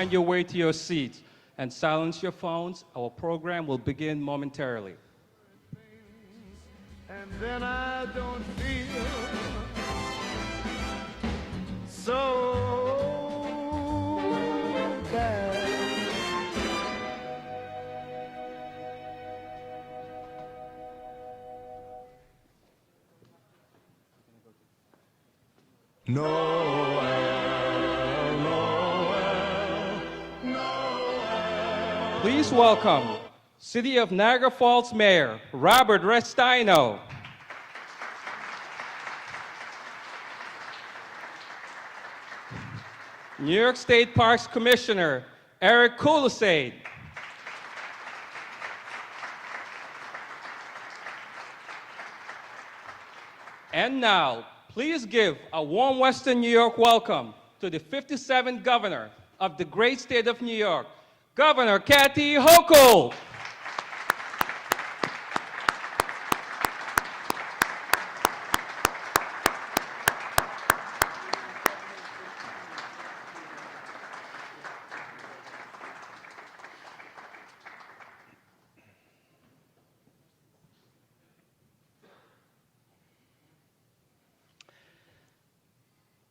Find your way to your seats and silence your phones. Our program will begin momentarily. And then I don't feel so bad. Please welcome City of Niagara Falls Mayor Robert Restaino. New York State Parks Commissioner Eric Kulisade. And now, please give a warm Western New York welcome to the 57th Governor of the great state of New York, Governor Kathy Hochul.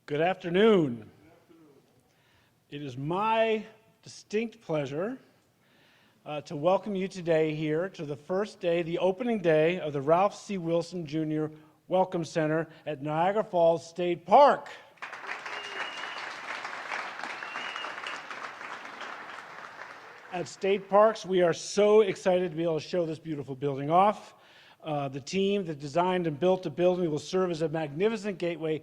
Good afternoon. It is my distinct pleasure to welcome you today here to the first day, the opening day of the Ralph C. Wilson Jr. Welcome Center at Niagara Falls State Park. At State Parks, we are so excited to be able to show this beautiful building off. The team that designed and built the building will serve as a magnificent gateway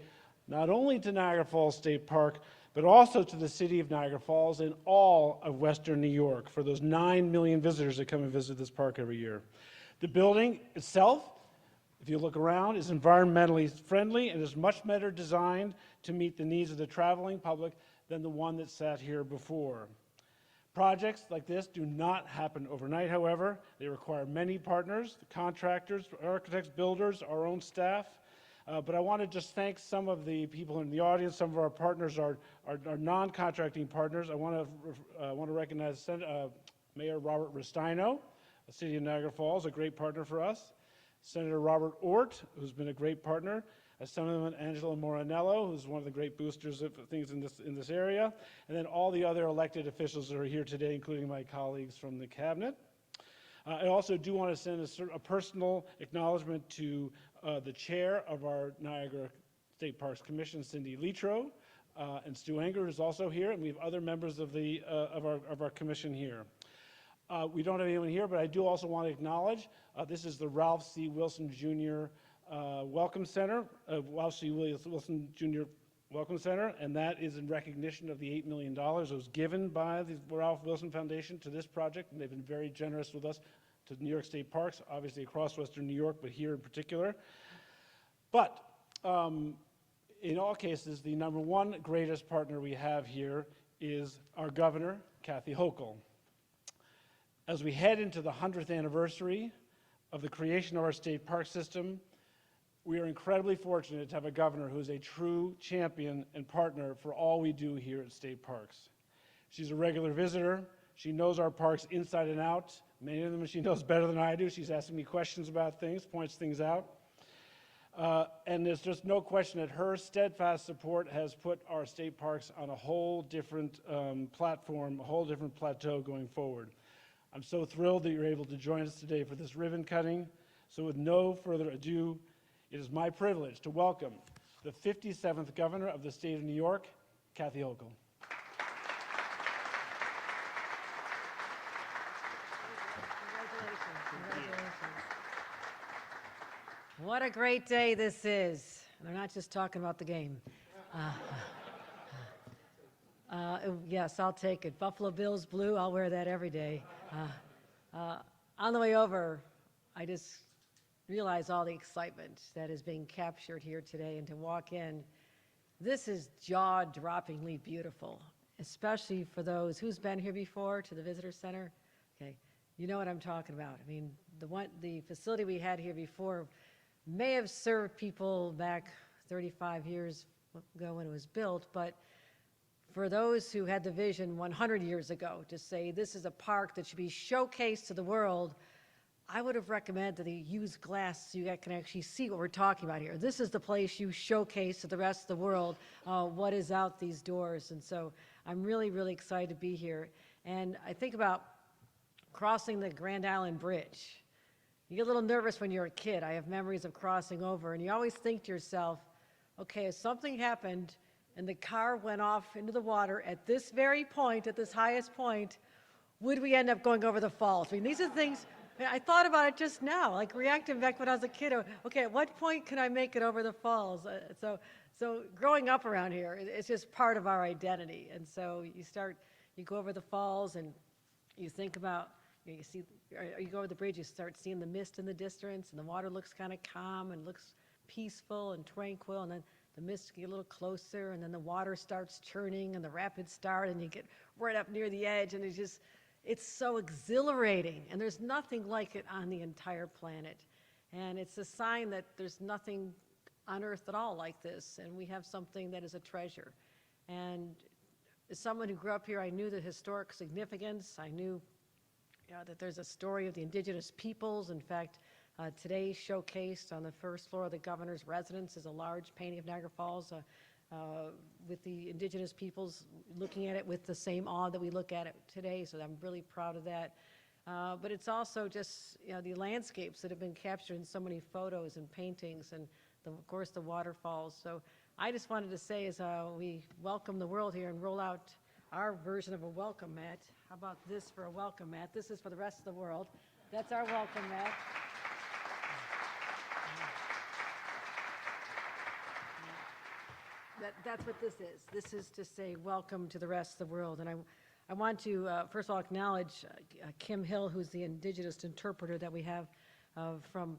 not only to Niagara Falls State Park, but also to the city of Niagara Falls and all of Western New York for those 9 million visitors that come and visit this park every year. The building itself, if you look around, is environmentally friendly and is much better designed to meet the needs of the traveling public than the one that sat here before. Projects like this do not happen overnight, however. They require many partners, contractors, architects, builders, our own staff. But I want to just thank some of the people in the audience. Some of our partners are non-contracting partners. I want to recognize Mayor Robert Restaino, the City of Niagara Falls, a great partner for us. Senator Robert Ort, who's been a great partner. Assemblyman Angela Morinello, who's one of the great boosters of things in this area. And then all the other elected officials that are here today, including my colleagues from the cabinet. I also do want to send a personal acknowledgement to the chair of our Niagara State Parks Commission, Cindy Litro, and Stu Enger is also here, and we have other members of our commission here. We don't have anyone here, but I do also want to acknowledge this is the Ralph C. Wilson Jr. Welcome Center, Ralph C. Wilson Jr. Welcome Center, and that is in recognition of the $8 million that was given by the Ralph Wilson Foundation to this project, and they've been very generous with us to New York State Parks, obviously across Western New York, but here in particular. But in all cases, the number one greatest partner we have here is our governor, Kathy Hochul. As we head into the 100th anniversary of the creation of our state park system, we are incredibly fortunate to have a governor who is a true champion and partner for all we do here at State Parks. She's a regular visitor. She knows our parks inside and out. Many of them she knows better than I do. She's asking me questions about things, points things out. And there's just no question that her steadfast support has put our state parks on a whole different platform, a whole different plateau going forward. I'm so thrilled that you're able to join us today for this ribbon cutting. So with no further ado, it is my privilege to welcome the 57th Governor of the State of New York, Kathy Hochul. What a great day this is. They're not just talking about the game. Yes, I'll take it. Buffalo Bills blue, I'll wear that every day. On the way over, I just realized all the excitement that is being captured here today, and to walk in, this is jaw-droppingly beautiful, especially for those who's been here before to the visitor center. Okay, you know what I'm talking about. I mean, the facility we had here before may have served people back 35 years ago when it was built, but for those who had the vision 100 years ago to say this is a park that should be showcased to the world, I would have recommended that they use glass so you can actually see what we're talking about here. This is the place you showcase to the rest of the world what is out these doors. And so I'm really, really excited to be here. And I think about crossing the Grand Island Bridge. You get a little nervous when you're a kid. I have memories of crossing over, and you always think to yourself, okay, if something happened and the car went off into the water at this very point, at this highest point, would we end up going over the falls? I mean, these are things, I thought about it just now, like reacting back when I was a kid. Okay, at what point can I make it over the falls? So growing up around here, it's just part of our identity. And so you go over the falls and you think about, you go over the bridge, you start seeing the mist in the distance, and the water looks kind of calm and looks peaceful and tranquil, and then the mist gets a little closer, and then the water starts churning, and the rapids start, and you get right up near the edge, and it's so exhilarating, and there's nothing like it on the entire planet. And it's a sign that there's nothing on earth at all like this, and we have something that is a treasure. And as someone who grew up here, I knew the historic significance. I knew that there's a story of the indigenous peoples. In fact, today showcased on the first floor of the governor's residence is a large painting of Niagara Falls with the indigenous peoples looking at it with the same awe that we look at it today. So I'm really proud of that. But it's also just the landscapes that have been captured in so many photos and paintings, and of course the waterfalls. So I just wanted to say, as we welcome the world here and roll out our version of a welcome mat. How about this for a welcome mat? This is for the rest of the world. That's our welcome mat. That's what this is. This is to say welcome to the rest of the world. And I want to, first of all, acknowledge Kim Hill, who's the indigenous interpreter that we have from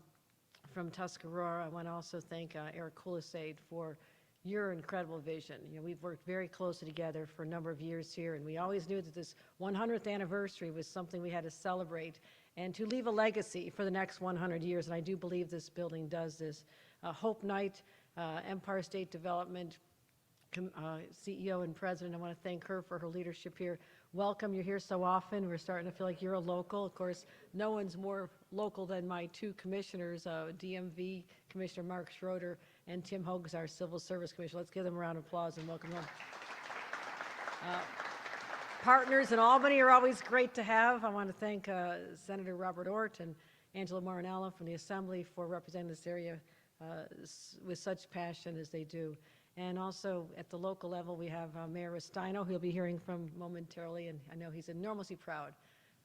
Tuscarora. I want to also thank Eric Kulisade for your incredible vision. We've worked very closely together for a number of years here, and we always knew that this 100th anniversary was something we had to celebrate and to leave a legacy for the next 100 years, and I do believe this building does this. Hope Knight, Empire State Development CEO and President, I want to thank her for her leadership here. Welcome, you're here so often. We're starting to feel like you're a local. Of course, no one's more local than my two commissioners, DMV Commissioner Mark Schroeder and Tim Hogues, our Civil Service Commissioner. Let's give them a round of applause and welcome them. Partners in Albany are always great to have. I want to thank Senator Robert Ort and Angela Marinello from the Assembly for representing this area with such passion as they do. And also at the local level, we have Mayor Restaino, who you'll be hearing from momentarily, and I know he's enormously proud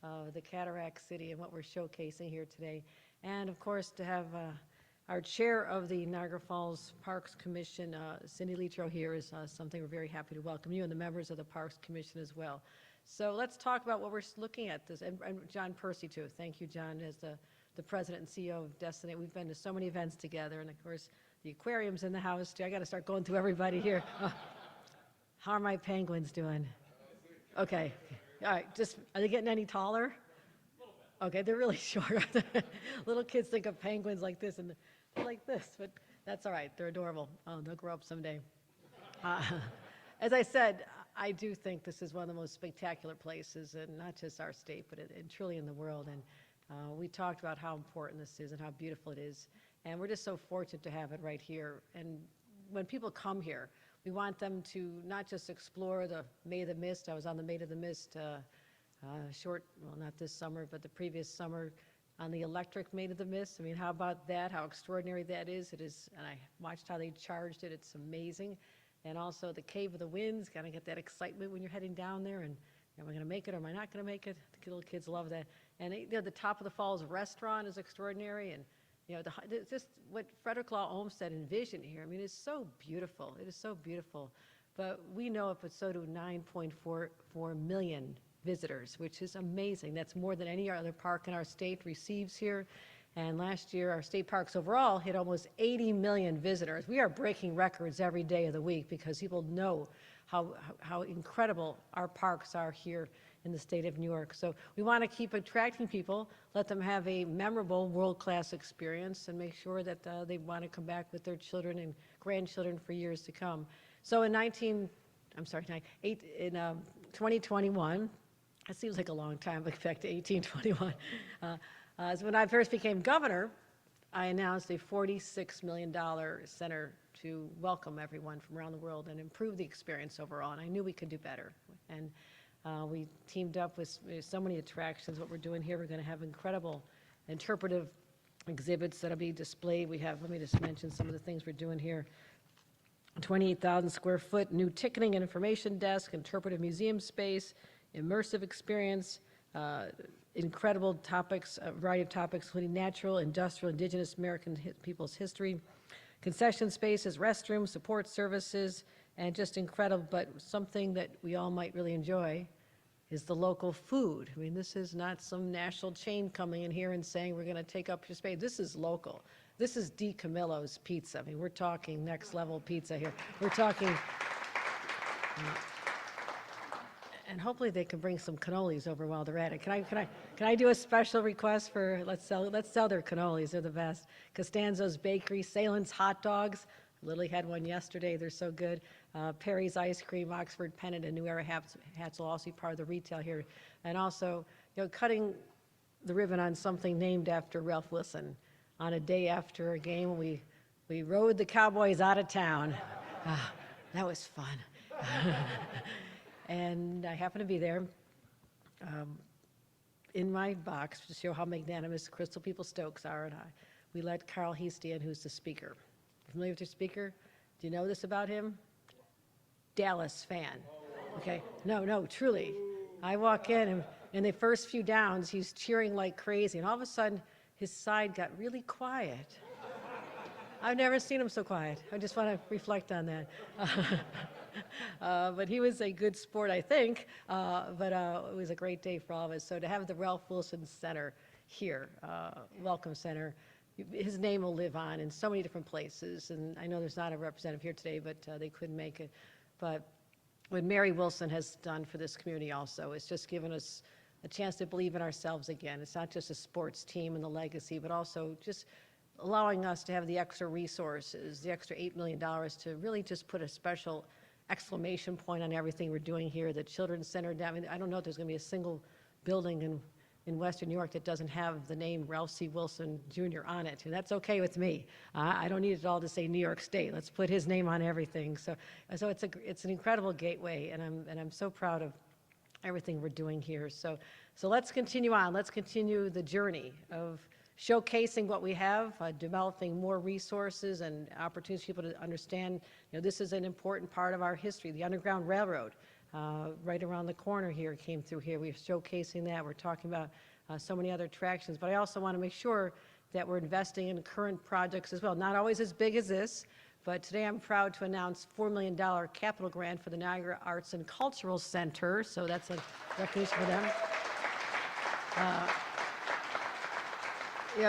of the Cataract City and what we're showcasing here today. And of course, to have our chair of the Niagara Falls Parks Commission, Cindy Litro, here is something we're very happy to welcome you, and the members of the Parks Commission as well. So let's talk about what we're looking at this, and John Percy too. Thank you, John, as the president and CEO of Destiny. We've been to so many events together, and of course, the aquarium's in the house too. I got to start going through everybody here. How are my penguins doing? Okay. All right. Are they getting any taller? Okay, they're really short. Little kids think of penguins like this, and they're like this, but that's all right. They're adorable. Oh, they'll grow up someday. As I said, I do think this is one of the most spectacular places, and not just our state, but truly in the world. And we talked about how important this is and how beautiful it is. And we're just so fortunate to have it right here. And when people come here, we want them to not just explore the Maid of the Mist. I was on the Maid of the Mist not this summer, but the previous summer on the electric Maid of the Mist. I mean, how about that? How extraordinary that is. It is, and I watched how they charged it. It's amazing. And also the Cave of the Winds, kind of get that excitement when you're heading down there. And am I going to make it or am I not going to make it? The little kids love that. And the top of the falls restaurant is extraordinary. And just what Frederick Law Olmsted envisioned here. I mean, it's so beautiful. It is so beautiful. But we know it, but so do 9.44 million visitors, which is amazing. That's more than any other park in our state receives here. And last year, our state parks overall hit almost 80 million visitors. We are breaking records every day of the week because people know how incredible our parks are here in the state of New York. So we want to keep attracting people, let them have a memorable world-class experience, and make sure that they want to come back with their children and grandchildren for years to come. So in I'm sorry, 2021. It seems like a long time, but back to 1821. So when I first became governor, I announced a $46 million center to welcome everyone from around the world and improve the experience overall, and I knew we could do better. And we teamed up with so many attractions. What we're doing here, we're going to have incredible interpretive exhibits that'll be displayed. We have, let me just mention some of the things we're doing here. 28,000 square foot new ticketing and information desk, interpretive museum space, immersive experience, incredible topics, a variety of topics, including natural, industrial, indigenous American people's history, concession spaces, restrooms, support services, and just incredible, but something that we all might really enjoy is the local food. I mean, this is not some national chain coming in here and saying we're going to take up your space. This is local. This is Di Camillo's Pizza. I mean, we're talking next level pizza here. We're talking, and hopefully they can bring some cannolis over while they're at it. Can I do a special request for let's sell their cannolis. They're the best. Costanzo's Bakery, Salen's hot dogs. Lily had one yesterday. They're so good. Perry's Ice Cream, Oxford Pennant, and New Era hats will also be part of the retail here. And also, cutting the ribbon on something named after Ralph Wilson. On a day after a game, we rode the Cowboys out of town. That was fun. And I happened to be there. In my box, to show how magnanimous Crystal People Stokes are, and we let Carl Heasty in, who's the speaker. Familiar with your speaker? Do you know this about him? Dallas fan. Okay. No, truly. I walk in, and the first few downs, he's cheering like crazy, and all of a sudden, his side got really quiet. I've never seen him so quiet. I just want to reflect on that. But he was a good sport, I think. But it was a great day for all of us. So to have the Ralph Wilson Center here, Welcome Center, his name will live on in so many different places. And I know there's not a representative here today, but they couldn't make it. But what Mary Wilson has done for this community also, it's just given us a chance to believe in ourselves again. It's not just a sports team and the legacy, but also just allowing us to have the extra resources, the extra $8 million to really just put a special exclamation point on everything we're doing here. The Children's Center, I mean, I don't know if there's going to be a single building in Western New York that doesn't have the name Ralph C. Wilson Jr. on it, and that's okay with me. I don't need it all to say New York State. Let's put his name on everything. So it's an incredible gateway, and I'm so proud of everything we're doing here. So let's continue on. Let's continue the journey of showcasing what we have, developing more resources and opportunities for people to understand, this is an important part of our history. The Underground Railroad, right around the corner here, came through here. We're showcasing that. We're talking about so many other attractions. But I also want to make sure that we're investing in current projects as well. Not always as big as this, but today I'm proud to announce $4 million capital grant for the Niagara Arts and Cultural Center. So that's a recognition for them.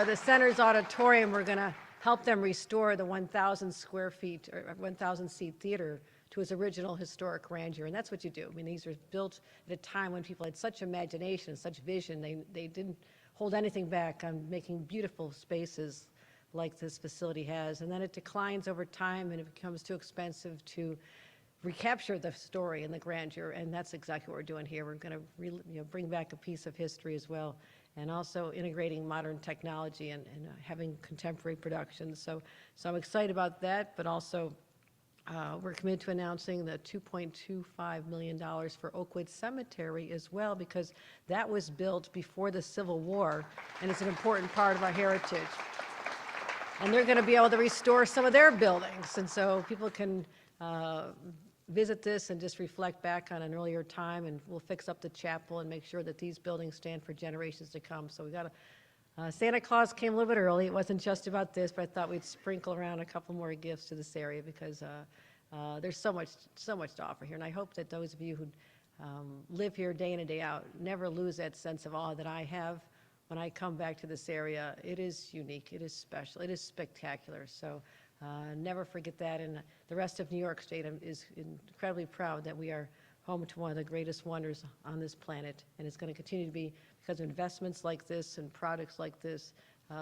The center's auditorium, we're going to help them restore the 1,000 square feet or 1,000 seat theater to its original historic grandeur. And that's what you do. I mean, these were built at a time when people had such imagination and such vision. They didn't hold anything back on making beautiful spaces like this facility has. And then it declines over time and it becomes too expensive to recapture the story and the grandeur. And that's exactly what we're doing here. We're going to bring back a piece of history as well, and also integrating modern technology and having contemporary productions. So I'm excited about that, but also we're committed to announcing the $2.25 million for Oakwood Cemetery as well, because that was built before the Civil War, and it's an important part of our heritage. And they're going to be able to restore some of their buildings, and so people can visit this and just reflect back on an earlier time, and we'll fix up the chapel and make sure that these buildings stand for generations to come. So we got Santa Claus came a little bit early. It wasn't just about this, but I thought we'd sprinkle around a couple more gifts to this area because there's so much to offer here. And I hope that those of you who live here day in and day out never lose that sense of awe that I have when I come back to this area. It is unique, it is special, it is spectacular. So never forget that, and the rest of New York State is incredibly proud that we are home to one of the greatest wonders on this planet, and it's going to continue to be because of investments like this and products like this,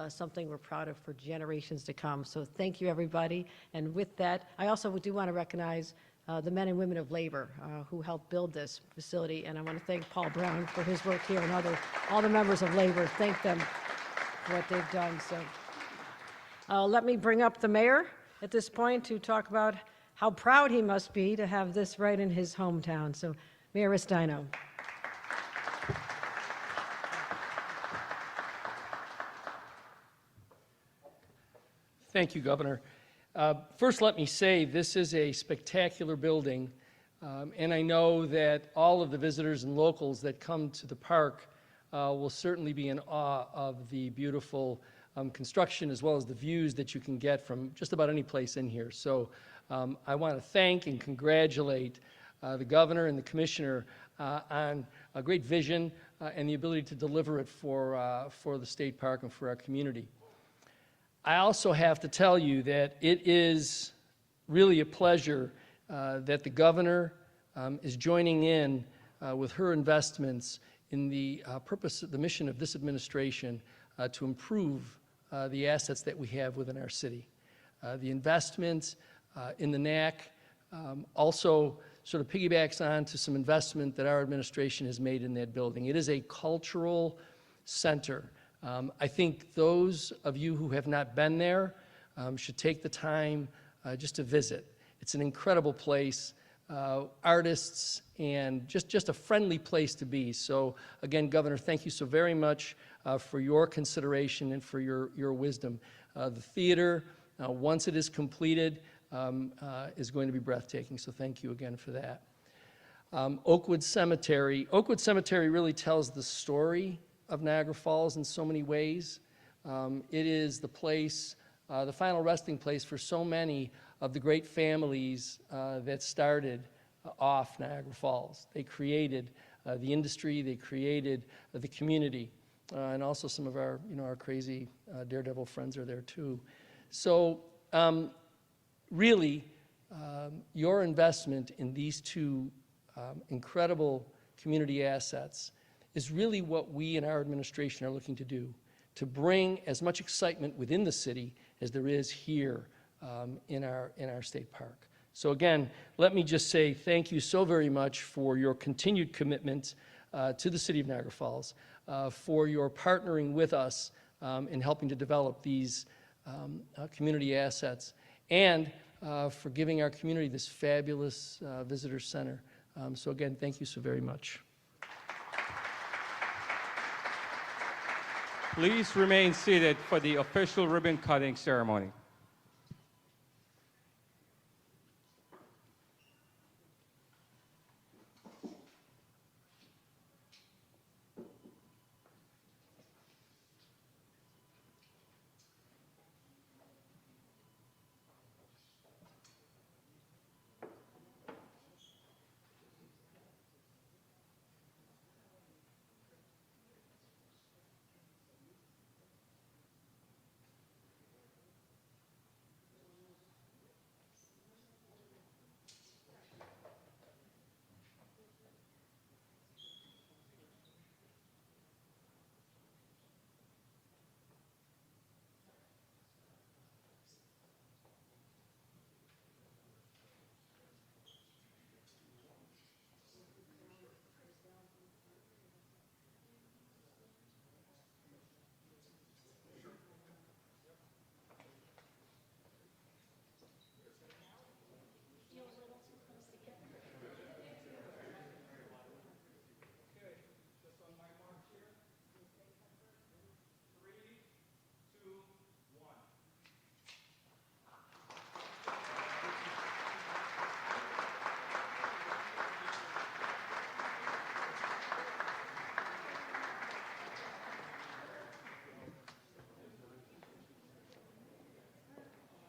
something we're proud of for generations to come. So thank you, everybody. And with that, I also do want to recognize the men and women of labor who helped build this facility. And I want to thank Paul Brown for his work here and all the members of labor. Thank them for what they've done. So let me bring up the mayor at this point to talk about how proud he must be to have this right in his hometown. So Mayor Ristino. Thank you, Governor. First, let me say this is a spectacular building, and I know that all of the visitors and locals that come to the park will certainly be in awe of the beautiful construction as well as the views that you can get from just about any place in here. So I want to thank and congratulate the governor and the commissioner on a great vision and the ability to deliver it for the state park and for our community. I also have to tell you that it is really a pleasure that the governor is joining in with her investments in the the mission of this administration to improve the assets that we have within our city. The investments in the NAC also sort of piggybacks on to some investment that our administration has made in that building. It is a cultural center. I think those of you who have not been there should take the time just to visit. It's an incredible place, artists, and just a friendly place to be. So again, Governor, thank you so very much for your consideration and for your wisdom. The theater, once it is completed, is going to be breathtaking, so thank you again for that. Oakwood Cemetery really tells the story of Niagara Falls in so many ways. It is the place, the final resting place for so many of the great families that started off Niagara Falls. They created the industry, they created the community, and also some of our, our crazy daredevil friends are there too. So really, your investment in these two incredible community assets is really what we in our administration are looking to do, to bring as much excitement within the city as there is here in our state park. So again, let me just say thank you so very much for your continued commitment to the city of Niagara Falls, for your partnering with us in helping to develop these community assets, and for giving our community this fabulous visitor center. So again, thank you so very much. Please remain seated for the official ribbon cutting ceremony.